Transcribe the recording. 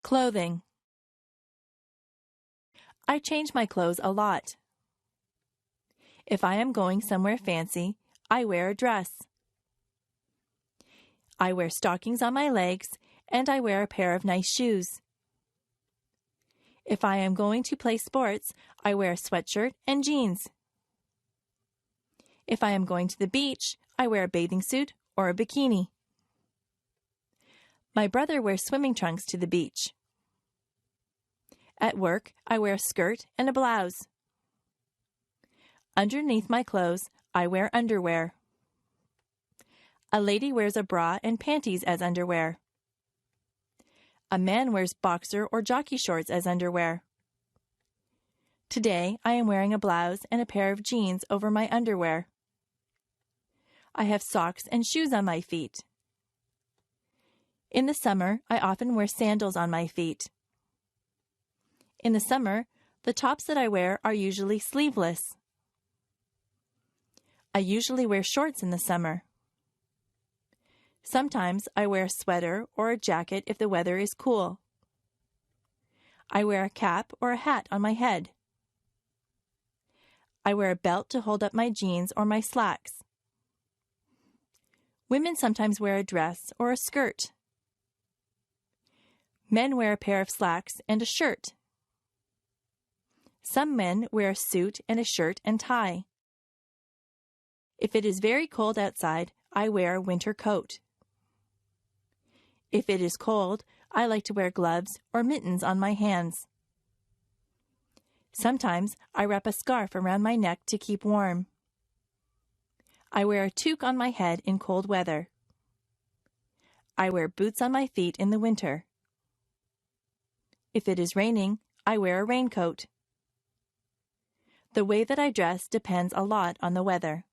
Clothing. I change my clothes a lot. If I am going somewhere fancy, I wear a dress. I wear stockings on my legs, and I wear a pair of nice shoes. If I am going to play sports, I wear a sweatshirt and jeans. If I am going to the beach, I wear a bathing suit or a bikini. My brother wears swimming trunks to the beach. At work, I wear a skirt and a blouse. Underneath my clothes, I wear underwear. A lady wears a bra and panties as underwear. A man wears boxer or jockey shorts as underwear. Today, I am wearing a blouse and a pair of jeans over my underwear. I have socks and shoes on my feet. In the summer, I often wear sandals on my feet. In the summer, the tops that I wear are usually sleeveless. I usually wear shorts in the summer. Sometimes I wear a sweater or a jacket if the weather is cool. I wear a cap or a hat on my head. I wear a belt to hold up my jeans or my slacks. Women sometimes wear a dress or a skirt. Men wear a pair of slacks and a shirt. Some men wear a suit and a shirt and tie. If it is very cold outside, I wear a winter coat. If it is cold, I like to wear gloves or mittens on my hands. Sometimes I wrap a scarf around my neck to keep warm. I wear a toque on my head in cold weather. I wear boots on my feet in the winter. If it is raining, I wear a raincoat. The way that I dress depends a lot on the weather.